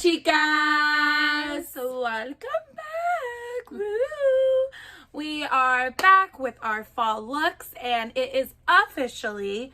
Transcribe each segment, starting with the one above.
chicas! Welcome back! Woo! We are back with our fall looks and it is officially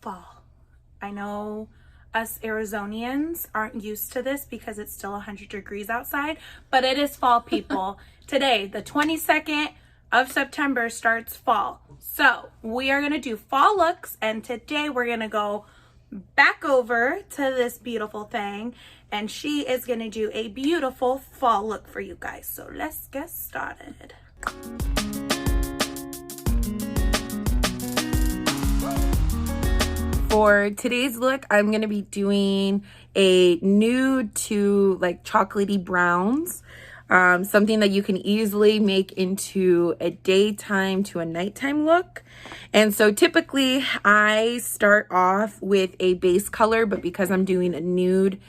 fall. I know us Arizonians aren't used to this because it's still 100 degrees outside, but it is fall, people. Today, the 22nd of September, starts fall. So we are going to do fall looks, and today we're going to go back over to this beautiful thing, and she is going to do a beautiful fall look for you guys. So let's get started. For today's look, I'm going to be doing a nude to like chocolatey browns. Something that you can easily make into a daytime to a nighttime look. And so typically I start off with a base color, but because I'm doing a nude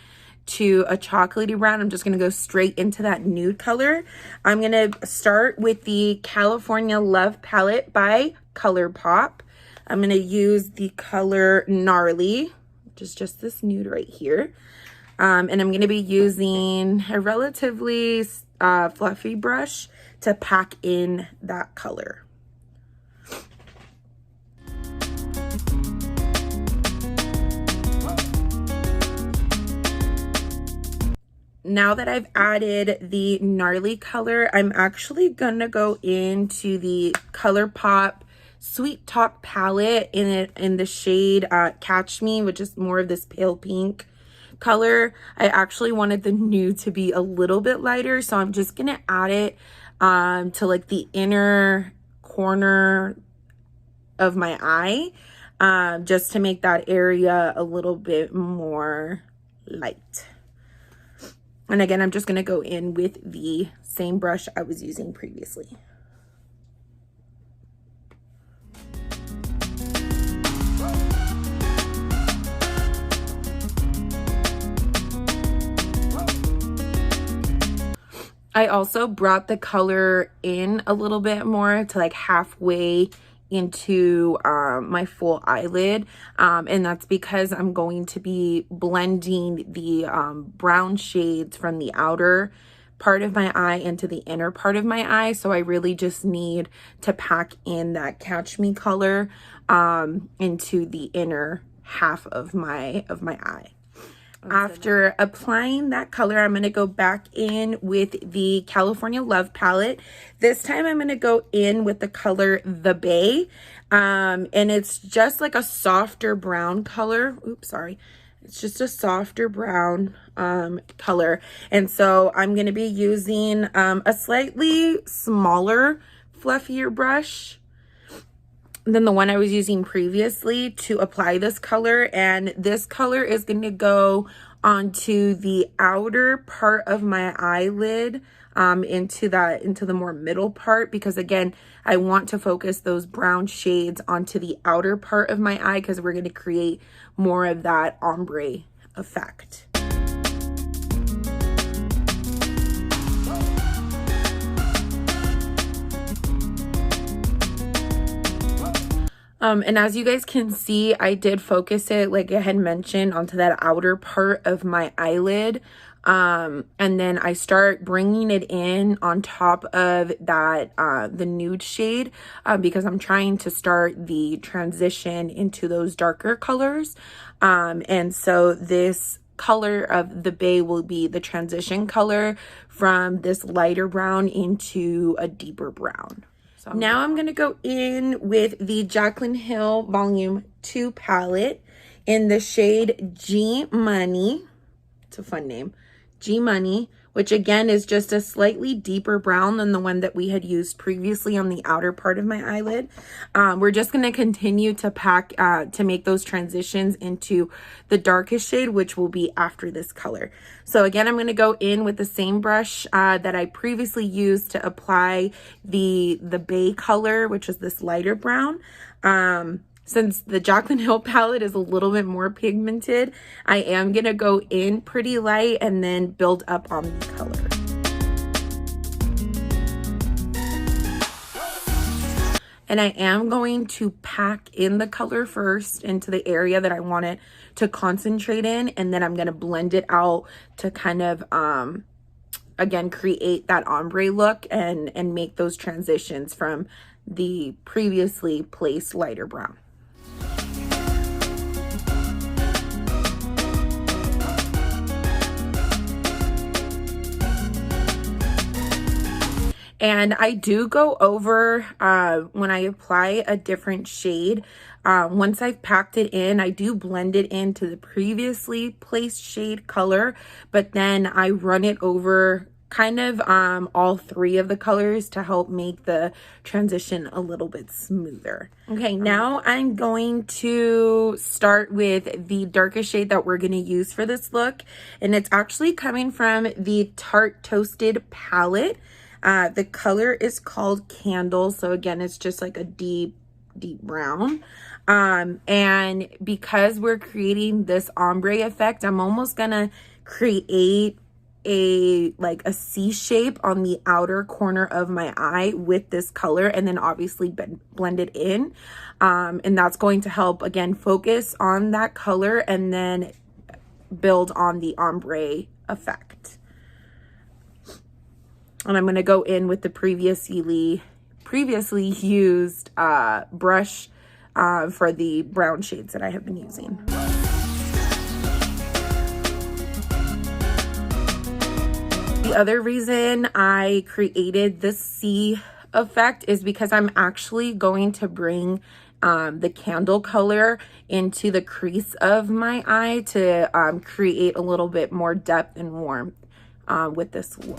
to a chocolatey brown, I'm just going to go straight into that nude color. I'm going to start with the California Love palette by ColourPop. I'm going to use the color Gnarly, which is just this nude right here. And I'm going to be using a relatively fluffy brush to pack in that color. Now that I've added the Gnarly color, I'm actually going to go into the ColourPop Sweet Talk palette in the shade Catch Me, which is more of this pale pink color. I actually wanted the nude to be a little bit lighter, so I'm just gonna add it to like the inner corner of my eye, just to make that area a little bit more light. And again, I'm just gonna go in with the same brush I was using previously. I also brought the color in a little bit more to like halfway into my full eyelid, and that's because I'm going to be blending the brown shades from the outer part of my eye into the inner part of my eye. So I really just need to pack in that Catch Me color into the inner half of my eye. After applying that color, I'm going to go back in with the California Love palette. This time I'm going to go in with the color The Bay, and it's just like a softer brown color. Oops, sorry. It's just a softer brown color. And so I'm going to be using a slightly smaller, fluffier brush than the one I was using previously to apply this color. And this color is going to go onto the outer part of my eyelid, into the more middle part, because again, I want to focus those brown shades onto the outer part of my eye because we're going to create more of that ombre effect. And as you guys can see, I did focus it, like I had mentioned, onto that outer part of my eyelid. And then I start bringing it in on top of that, the nude shade, because I'm trying to start the transition into those darker colors. And so this color of The Bay will be the transition color from this lighter brown into a deeper brown. So now I'm going to go in with the Jaclyn Hill Volume 2 palette in the shade G Money. It's a fun name. G Money, which again is just a slightly deeper brown than the one that we had used previously on the outer part of my eyelid. We're just going to continue to pack, to make those transitions into the darkest shade, which will be after this color. So again, I'm going to go in with the same brush that I previously used to apply the Bay color, which is this lighter brown. Since the Jaclyn Hill palette is a little bit more pigmented, I am going to go in pretty light and then build up on the color. And I am going to pack in the color first into the area that I want it to concentrate in, and then I'm going to blend it out to kind of again create that ombre look and make those transitions from the previously placed lighter brown. And I do go over when I apply a different shade. Once I've packed it in, I do blend it into the previously placed shade color, but then I run it over kind of all three of the colors to help make the transition a little bit smoother. Okay, now I'm going to start with the darkest shade that we're going to use for this look, and it's actually coming from the Tarte Toasted palette. The color is called Candle. So again, it's just like a deep brown. And because we're creating this ombre effect, I'm almost gonna create like a C shape on the outer corner of my eye with this color, and then obviously blend it in. And that's going to help, again, focus on that color and then build on the ombre effect. And I'm going to go in with the previously used brush for the brown shades that I have been using. The other reason I created this C effect is because I'm actually going to bring the candle color into the crease of my eye to create a little bit more depth and warmth with this look.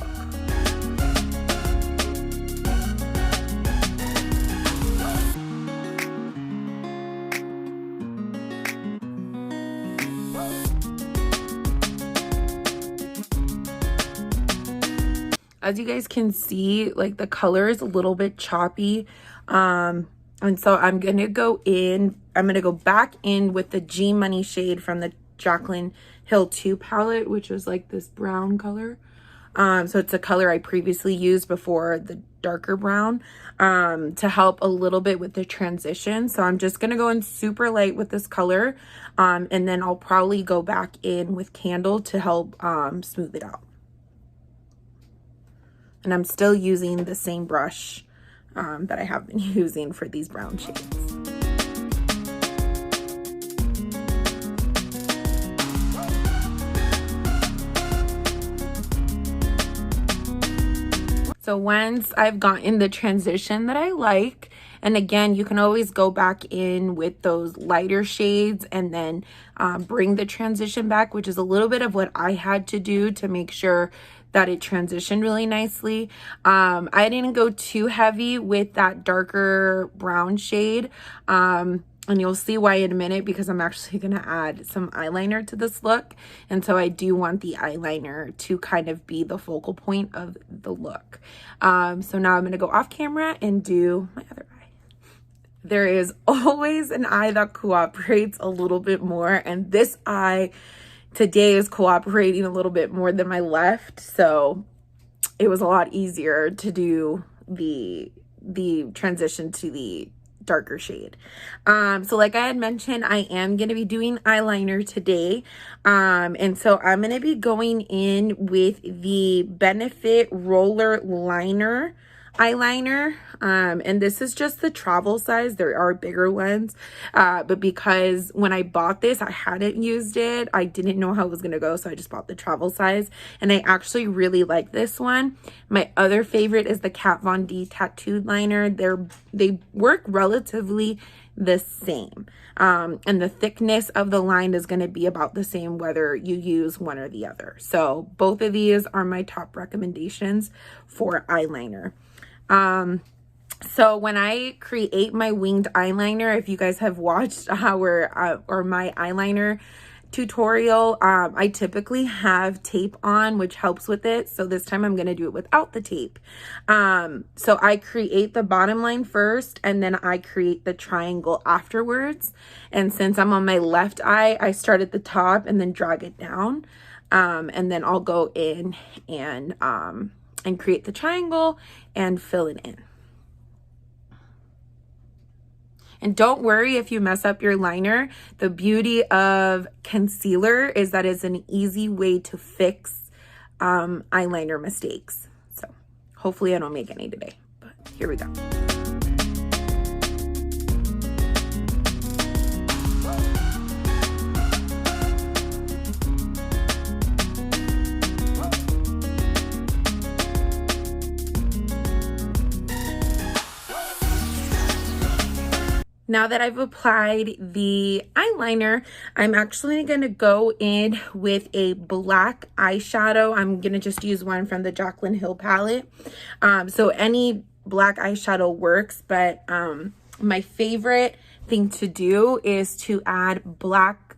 As you guys can see, like the color is a little bit choppy. And so I'm going to go back in with the G Money shade from the Jaclyn Hill 2 palette, which was like this brown color. So it's a color I previously used before the darker brown, to help a little bit with the transition. So I'm just going to go in super light with this color. And then I'll probably go back in with Candle to help smooth it out. And I'm still using the same brush that I have been using for these brown shades. So once I've gotten the transition that I like, and again, you can always go back in with those lighter shades and then bring the transition back, which is a little bit of what I had to do to make sure that it transitioned really nicely. I didn't go too heavy with that darker brown shade. And you'll see why in a minute, because I'm actually going to add some eyeliner to this look. And so I do want the eyeliner to kind of be the focal point of the look. So now I'm going to go off camera and do my other eye. There is always an eye that cooperates a little bit more. And this eye today is cooperating a little bit more than my left. So it was a lot easier to do the transition to the darker shade. So like I had mentioned, I am going to be doing eyeliner today. And so I'm going to be going in with the Benefit Roller Liner eyeliner. And this is just the travel size. There are bigger ones. But because when I bought this, I hadn't used it. I didn't know how it was going to go. So I just bought the travel size. And I actually really like this one. My other favorite is the Kat Von D Tattooed Liner. They work relatively the same. And the thickness of the line is going to be about the same whether you use one or the other. So both of these are my top recommendations for eyeliner. So when I create my winged eyeliner, if you guys have watched our or my eyeliner tutorial, I typically have tape on, which helps with it. So this time I'm going to do it without the tape. So I create the bottom line first, and then I create the triangle afterwards. And since I'm on my left eye, I start at the top and then drag it down. And then I'll go in and create the triangle and fill it in. And don't worry if you mess up your liner. The beauty of concealer is that it's an easy way to fix eyeliner mistakes. So hopefully I don't make any today, but here we go. Now that I've applied the eyeliner, I'm actually going to go in with a black eyeshadow. I'm going to just use one from the Jaclyn Hill palette. So any black eyeshadow works, but my favorite thing to do is to add black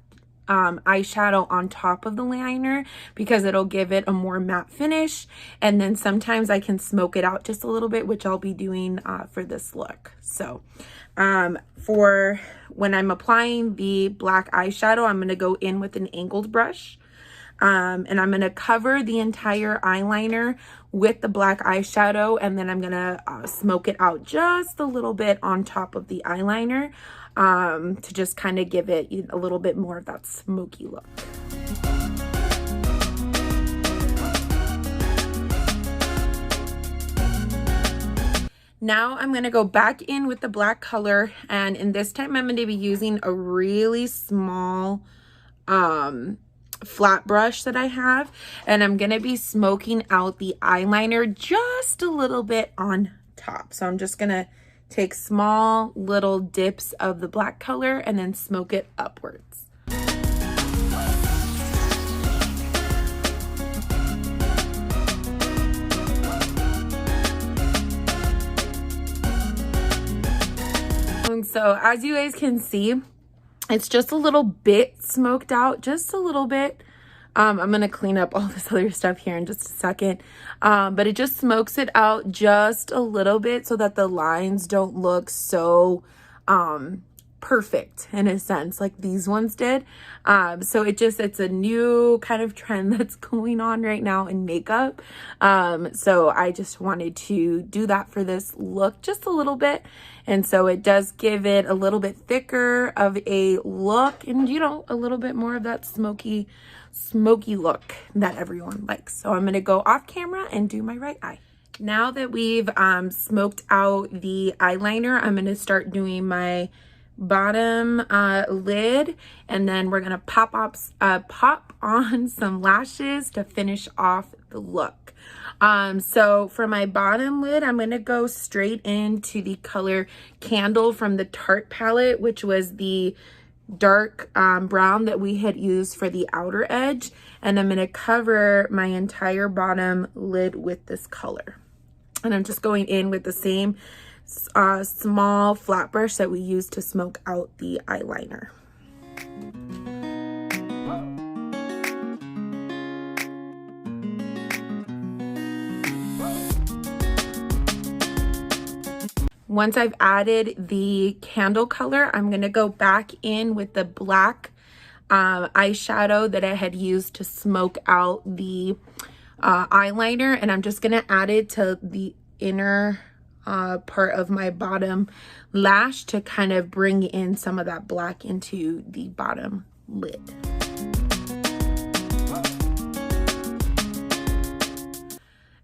eyeshadow on top of the liner because it'll give it a more matte finish. And then sometimes I can smoke it out just a little bit, which I'll be doing for this look. So for when I'm applying the black eyeshadow, I'm going to go in with an angled brush. And I'm going to cover the entire eyeliner with the black eyeshadow, and then I'm going to smoke it out just a little bit on top of the eyeliner to just kind of give it a little bit more of that smoky look. Now I'm going to go back in with the black color, and in this time I'm going to be using a really small flat brush that I have, and I'm going to be smoking out the eyeliner just a little bit on top. So I'm just going to take small little dips of the black color and then smoke it upwards. So as you guys can see, it's just a little bit smoked out, just a little bit. I'm going to clean up all this other stuff here in just a second. But it just smokes it out just a little bit so that the lines don't look so perfect in a sense like these ones did. So it's a new kind of trend that's going on right now in makeup. So I just wanted to do that for this look just a little bit. And so it does give it a little bit thicker of a look and, you know, a little bit more of that smoky look that everyone likes. So I'm going to go off camera and do my right eye. Now that we've smoked out the eyeliner, I'm going to start doing my bottom lid, and then we're going to pop on some lashes to finish off the look. So for my bottom lid, I'm going to go straight into the color Candle from the Tarte palette, which was the dark brown that we had used for the outer edge. And I'm going to cover my entire bottom lid with this color. And I'm just going in with the same small flat brush that we used to smoke out the eyeliner. Once I've added the candle color, I'm going to go back in with the black eyeshadow that I had used to smoke out the eyeliner, and I'm just going to add it to the inner part of my bottom lash to kind of bring in some of that black into the bottom lid.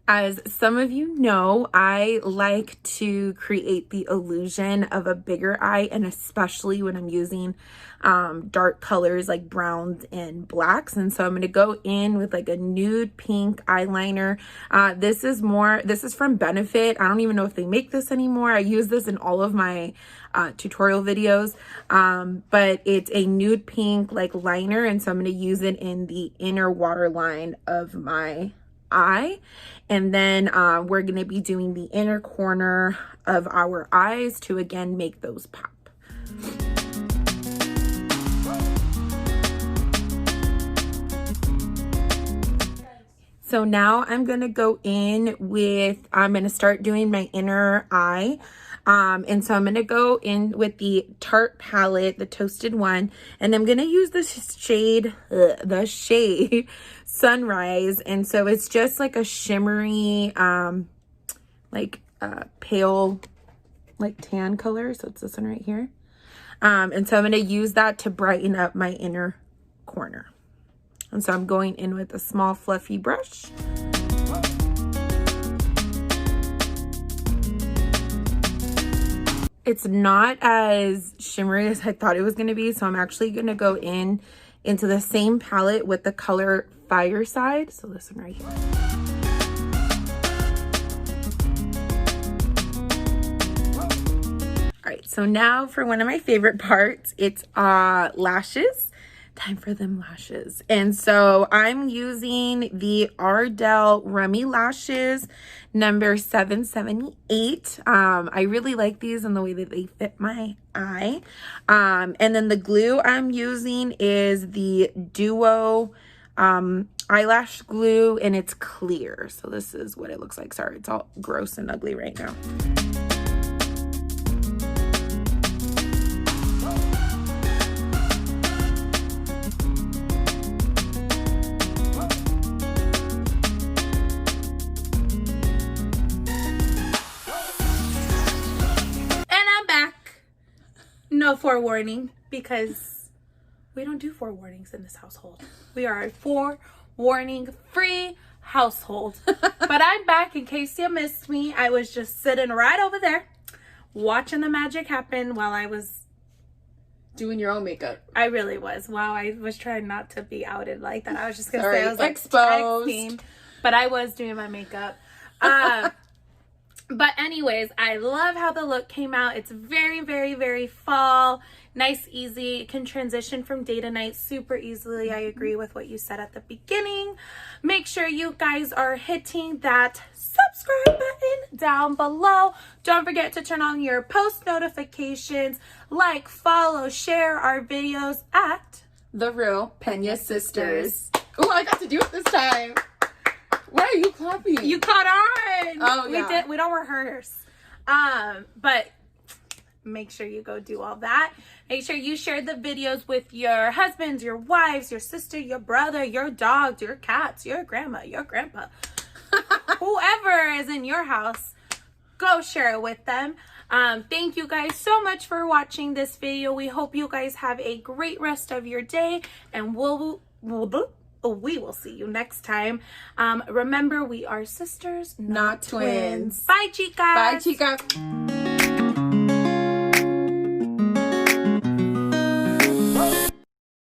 As some of you know, I like to create the illusion of a bigger eye, and especially when I'm using dark colors like browns and blacks. And so I'm going to go in with like a nude pink eyeliner. This is from Benefit. I don't even know if they make this anymore. I use this in all of my tutorial videos, but it's a nude pink like liner, and so I'm going to use it in the inner waterline of my eye. And then we're going to be doing the inner corner of our eyes to again make those pop. So now I'm going to go in with, I'm going to start doing my inner eye. And so I'm going to go in with the Tarte palette, the Toasted one, and I'm going to use the shade Sunrise. And so it's just like a shimmery, pale, like tan color. So it's this one right here. And so I'm going to use that to brighten up my inner corner. And so I'm going in with a small fluffy brush. It's not as shimmery as I thought it was going to be, so I'm actually going to go into the same palette with the color Fireside. So this one right here. All right, so now for one of my favorite parts, it's lashes. Time for them lashes. And so I'm using the Ardell Rummy Lashes number 778. I really like these and the way that they fit my eye. And then the glue I'm using is the Duo eyelash glue, and it's clear. So this is what it looks like. Sorry, it's all gross and ugly right now. No forewarning, because we don't do forewarnings in this household. We are a forewarning free household. But I'm back in case you missed me. I was just sitting right over there watching the magic happen while I was doing your own makeup. I really was. Wow, I was trying not to be outed like that. I was just gonna say I was like exposed, texting, but I was doing my makeup. But anyways, I love how the look came out. It's very, very, very fall. Nice, easy. It can transition from day to night super easily. I agree with what you said at the beginning. Make sure you guys are hitting that subscribe button down below. Don't forget to turn on your post notifications. Like, follow, share our videos at The Real Pena Sisters. Oh, I got to do it this time. Why are you clapping? You caught on. Oh, yeah. We don't rehearse. But make sure you go do all that. Make sure you share the videos with your husbands, your wives, your sister, your brother, your dogs, your cats, your grandma, your grandpa. Whoever is in your house, go share it with them. Thank you guys so much for watching this video. We hope you guys have a great rest of your day, and we will see you next time. Remember, we are sisters, not twins. Bye, chicas. Bye, chica.